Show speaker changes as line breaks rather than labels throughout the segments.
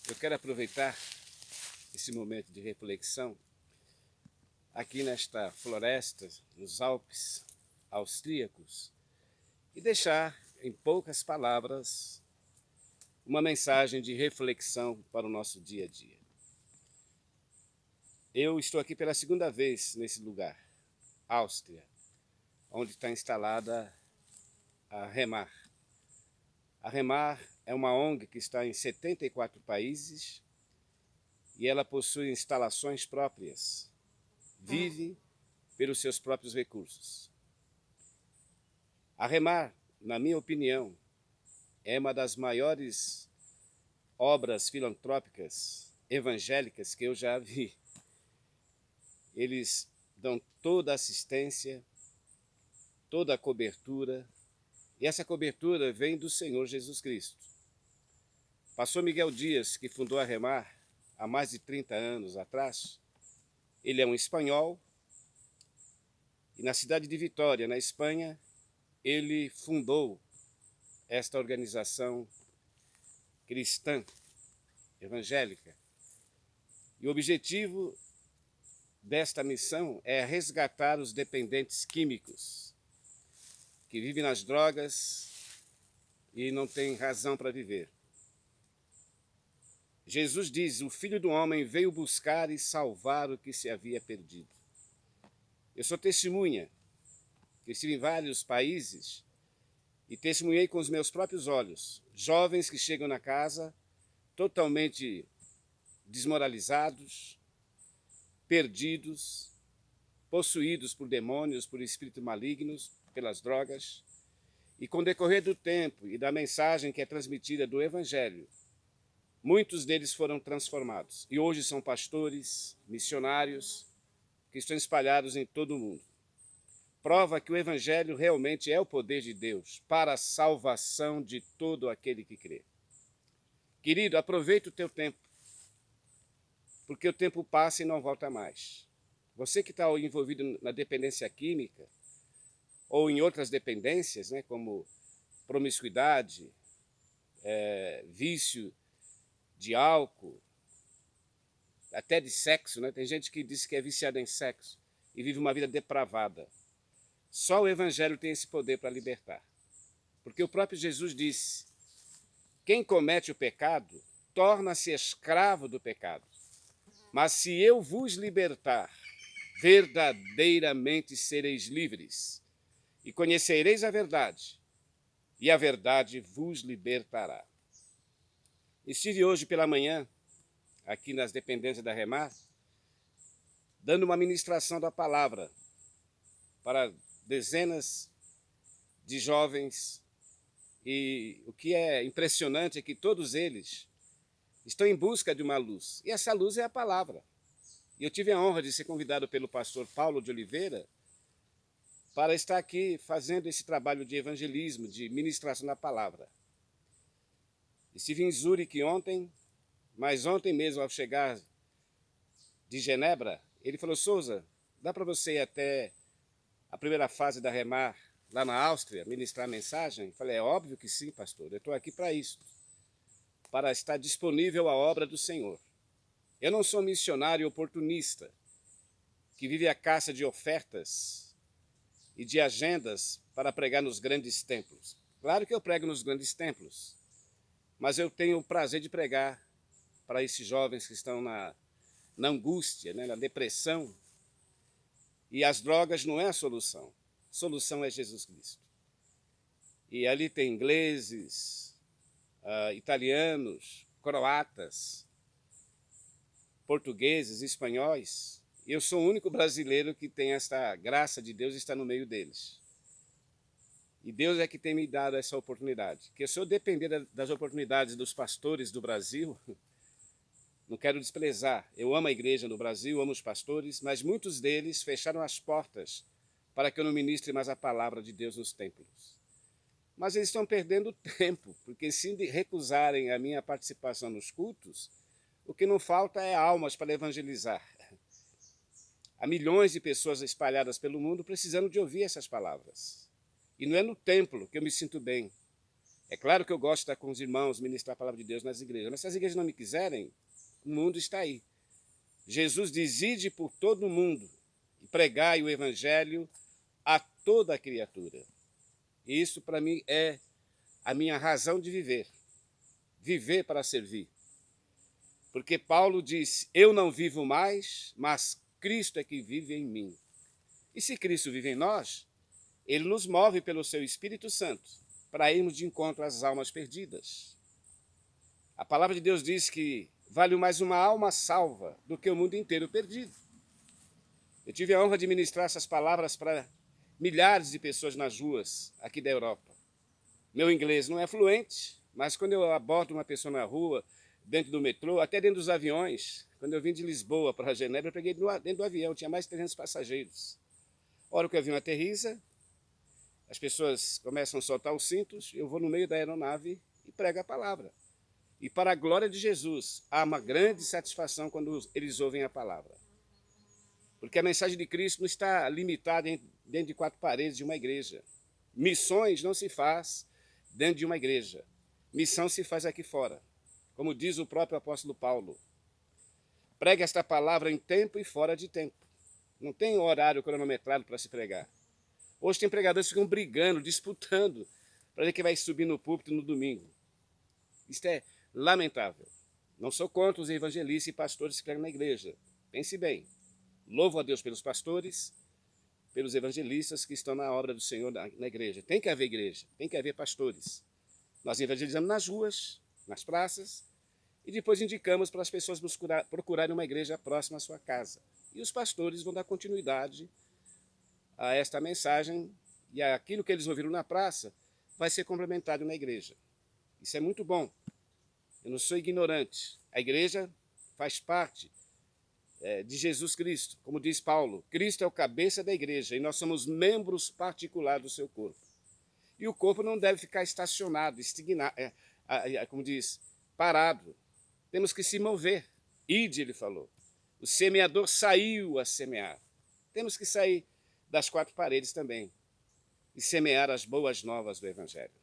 Eu quero aproveitar esse momento de reflexão aqui nesta floresta, nos Alpes austríacos, e deixar em poucas palavras uma mensagem de reflexão para o nosso dia a dia. Eu estou aqui pela segunda vez nesse lugar, Áustria, onde está instalada a Remar. A Remar é uma ONG que está em 74 países e ela possui instalações próprias. Vive pelos seus próprios recursos. A Remar, na minha opinião, é uma das maiores obras filantrópicas evangélicas que eu já vi. Eles dão toda a assistência, toda a cobertura, e essa cobertura vem do Senhor Jesus Cristo. Pastor Miguel Dias, que fundou a Remar há mais de 30 anos atrás, ele é um espanhol, e na cidade de Vitória, na Espanha, ele fundou esta organização cristã, evangélica. E o objetivo desta missão é resgatar os dependentes químicos que vivem nas drogas e não têm razão para viver. Jesus diz: o Filho do Homem veio buscar e salvar o que se havia perdido. Eu sou testemunha, que estive em vários países e testemunhei com os meus próprios olhos jovens que chegam na casa totalmente desmoralizados, perdidos, possuídos por demônios, por espíritos malignos, pelas drogas, e com o decorrer do tempo e da mensagem que é transmitida do Evangelho, muitos deles foram transformados e hoje são pastores, missionários, que estão espalhados em todo o mundo. Prova que o Evangelho realmente é o poder de Deus para a salvação de todo aquele que crê. Querido, aproveita o teu tempo, porque o tempo passa e não volta mais. Você que está envolvido na dependência química ou em outras dependências, né, como promiscuidade, vício de álcool, até de sexo, né? Tem gente que diz que é viciada em sexo e vive uma vida depravada. Só o Evangelho tem esse poder para libertar. Porque o próprio Jesus disse: quem comete o pecado torna-se escravo do pecado. Mas se eu vos libertar, verdadeiramente sereis livres, e conhecereis a verdade, e a verdade vos libertará. Estive hoje pela manhã, aqui nas dependências da Remar, dando uma ministração da palavra para dezenas de jovens, e o que é impressionante é que todos eles estão em busca de uma luz, e essa luz é a palavra. E eu tive a honra de ser convidado pelo pastor Paulo de Oliveira para estar aqui fazendo esse trabalho de evangelismo, de ministração da palavra. Estive em Zurique ontem, mas ontem mesmo, ao chegar de Genebra, ele falou: Souza, dá para você ir até a primeira fase da Remar, lá na Áustria, ministrar a mensagem? Eu falei: é óbvio que sim, pastor, eu estou aqui para isso, para estar disponível à obra do Senhor. Eu não sou missionário oportunista, que vive à caça de ofertas e de agendas para pregar nos grandes templos. Claro que eu prego nos grandes templos, mas eu tenho o prazer de pregar para esses jovens que estão na angústia, né, na depressão, e as drogas não é a solução. A solução é Jesus Cristo. E ali tem ingleses, italianos, croatas, portugueses, espanhóis. Eu sou o único brasileiro que tem esta graça de Deus e está no meio deles. E Deus é que tem me dado essa oportunidade. Que se eu depender das oportunidades dos pastores do Brasil, não quero desprezar. Eu amo a igreja no Brasil, amo os pastores, mas muitos deles fecharam as portas para que eu não ministre mais a palavra de Deus nos templos. Mas eles estão perdendo tempo, porque se recusarem a minha participação nos cultos, o que não falta é almas para evangelizar. Há milhões de pessoas espalhadas pelo mundo precisando de ouvir essas palavras. E não é no templo que eu me sinto bem. É claro que eu gosto de estar com os irmãos, ministrar a palavra de Deus nas igrejas, mas se as igrejas não me quiserem, o mundo está aí. Jesus diz: ide por todo o mundo e pregai o evangelho a toda a criatura. E isso, para mim, é a minha razão de viver. Viver para servir. Porque Paulo diz: eu não vivo mais, mas Cristo é que vive em mim. E se Cristo vive em nós, ele nos move pelo seu Espírito Santo para irmos de encontro às almas perdidas. A palavra de Deus diz que vale mais uma alma salva do que o mundo inteiro perdido. Eu tive a honra de ministrar essas palavras para milhares de pessoas nas ruas aqui da Europa. Meu inglês não é fluente, mas quando eu abordo uma pessoa na rua, dentro do metrô, até dentro dos aviões, quando eu vim de Lisboa para Genebra, eu peguei dentro do avião, tinha mais de 300 passageiros. A hora que o avião aterriza, as pessoas começam a soltar os cintos, eu vou no meio da aeronave e prego a palavra. E para a glória de Jesus, há uma grande satisfação quando eles ouvem a palavra. Porque a mensagem de Cristo não está limitada dentro de quatro paredes de uma igreja. Missões não se faz dentro de uma igreja. Missão se faz aqui fora. Como diz o próprio apóstolo Paulo. Pregue esta palavra em tempo e fora de tempo. Não tem horário cronometrado para se pregar. Hoje tem pregadores que ficam brigando, disputando, para ver quem vai subir no púlpito no domingo. Isto é lamentável. Não sou contra os evangelistas e pastores que pregam na igreja. Pense bem. Louvo a Deus pelos pastores, pelos evangelistas que estão na obra do Senhor na igreja. Tem que haver igreja, tem que haver pastores. Nós evangelizamos nas ruas, nas praças, e depois indicamos para as pessoas procurarem uma igreja próxima à sua casa. E os pastores vão dar continuidade a esta mensagem, e aquilo que eles ouviram na praça vai ser complementado na igreja. Isso é muito bom. Eu não sou ignorante. A igreja faz parte de Jesus Cristo. Como diz Paulo, Cristo é o cabeça da igreja e nós somos membros particulares do seu corpo. E o corpo não deve ficar estacionado, como diz, parado. Temos que se mover. Ide, ele falou. O semeador saiu a semear. Temos que sair das quatro paredes também e semear as boas novas do Evangelho.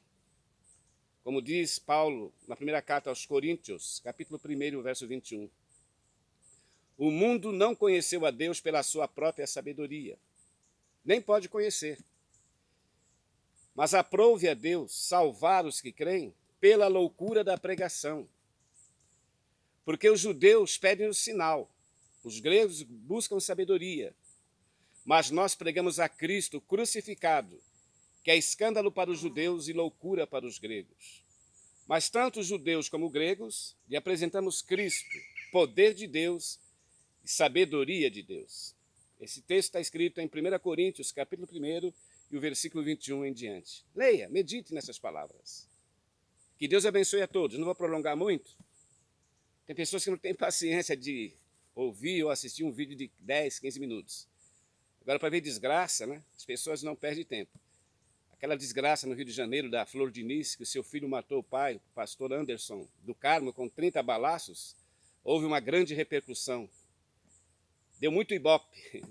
Como diz Paulo na primeira carta aos Coríntios, capítulo 1, verso 21. O mundo não conheceu a Deus pela sua própria sabedoria, nem pode conhecer. Mas aprove a Deus salvar os que creem pela loucura da pregação. Porque os judeus pedem o sinal, os gregos buscam sabedoria, mas nós pregamos a Cristo crucificado, que é escândalo para os judeus e loucura para os gregos. Mas tanto os judeus como os gregos lhe apresentamos Cristo, poder de Deus e sabedoria de Deus. Esse texto está escrito em 1 Coríntios, capítulo 1, e o versículo 21 em diante. Leia, medite nessas palavras. Que Deus abençoe a todos. Não vou prolongar muito. Tem pessoas que não têm paciência de ouvir ou assistir um vídeo de 10, 15 minutos. Agora, para ver desgraça, né? As pessoas não perdem tempo. Aquela desgraça no Rio de Janeiro da Flor de Nis, que o seu filho matou o pai, o pastor Anderson do Carmo, com 30 balaços, houve uma grande repercussão. Deu muito ibope,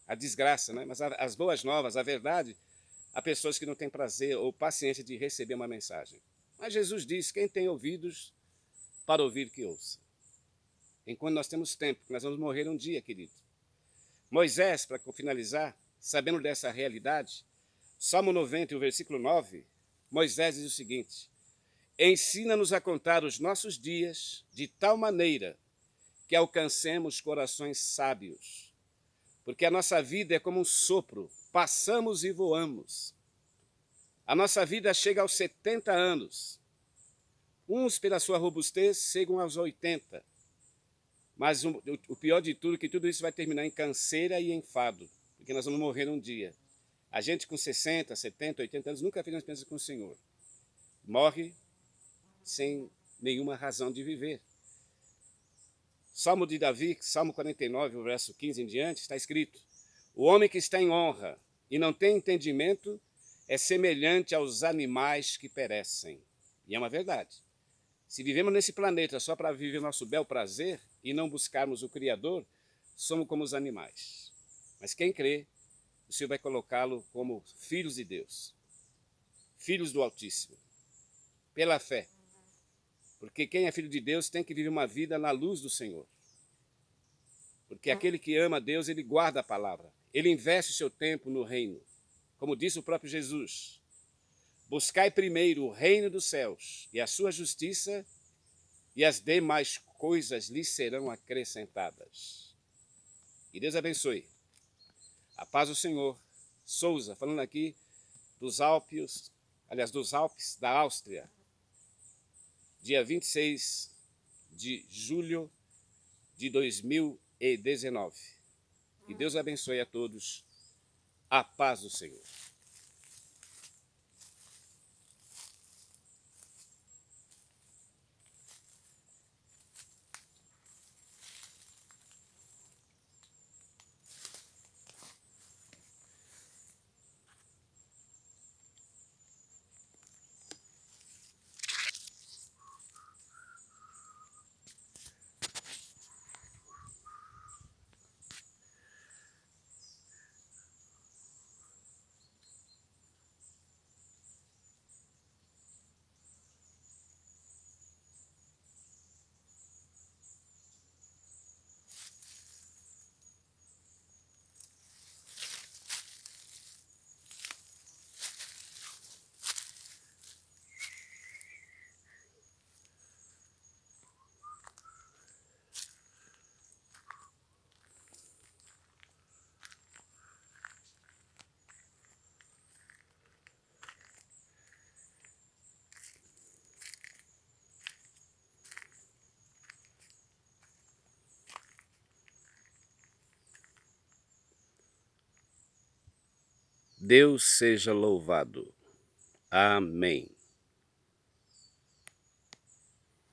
a desgraça, né? Mas as boas novas, a verdade, há pessoas que não têm prazer ou paciência de receber uma mensagem. Mas Jesus diz, quem tem ouvidos para ouvir, que ouça. Enquanto nós temos tempo, nós vamos morrer um dia, querido. Moisés, para finalizar, sabendo dessa realidade, Salmo 90, o versículo 9, Moisés diz o seguinte: ensina-nos a contar os nossos dias de tal maneira que alcancemos corações sábios. Porque a nossa vida é como um sopro, passamos e voamos. A nossa vida chega aos 70 anos. Uns, pela sua robustez, chegam aos 80. Mas o pior de tudo é que tudo isso vai terminar em canseira e enfado, porque nós vamos morrer um dia. A gente com 60, 70, 80 anos nunca fez uma experiência com o Senhor. Morre sem nenhuma razão de viver. Salmo de Davi, Salmo 49, o verso 15 em diante, está escrito: o homem que está em honra e não tem entendimento é semelhante aos animais que perecem. E é uma verdade. Se vivemos nesse planeta só para viver nosso bel prazer e não buscarmos o Criador, somos como os animais. Mas quem crê, o Senhor vai colocá-lo como filhos de Deus, filhos do Altíssimo. pela fé. Porque quem é filho de Deus tem que viver uma vida na luz do Senhor. Porque aquele que ama a Deus, ele guarda a palavra. Ele investe o seu tempo no reino. Como disse o próprio Jesus, buscai primeiro o reino dos céus e a sua justiça, e as demais coisas lhe serão acrescentadas. E Deus abençoe. A paz do Senhor. Souza, falando aqui dos Alpes, dos Alpes da Áustria, dia 26 de julho de 2019. E Deus abençoe a todos. A paz do Senhor. Deus seja louvado. Amém.